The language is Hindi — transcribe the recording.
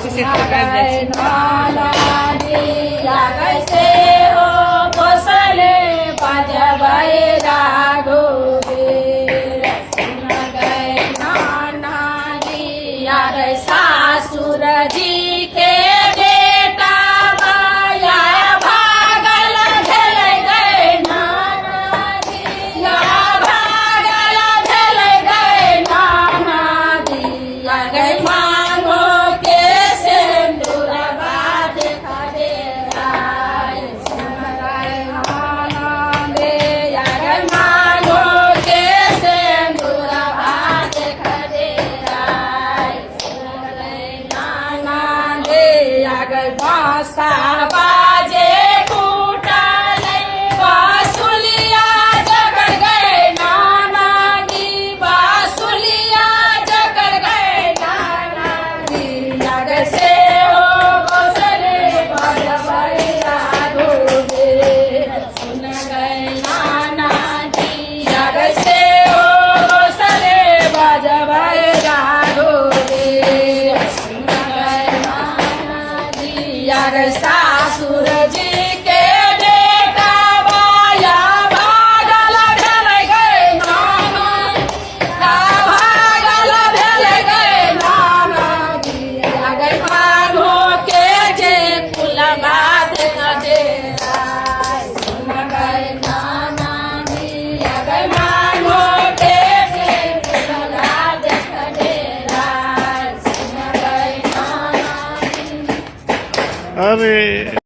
कैसे सेट कर नाना दिया कैसे हो बसले बजबै राघो बेर सुन गए नाना दिया रे सासुर जी के बेटा माया भागल झल गए नाना दिया भागल झल गए नाना दिया गए मांगो के सिंदूर बात करे आए सुन गए नाना दिया गए मांगो के सिंदूर बात करे आए सुन गए नाना दिया गए बांसा बाजे टूटल बांसुलिया जगड़ गए नाना दी बांसुलिया जगड़ गए नाना दी जग से हो बसले बजबै राघो बेर सुन गए नाना दी जग से हो बसले बजबै राघो बेर सुन गए नाना दी जग सासुर जी के बेटा माया भागल झल गए नाना भागल झल गए नाना दिया गए मांगो के जे फुलवा दे सुन गए नाना दिया गए मांगो के जे फुलवा दे सुन गए नाना अरे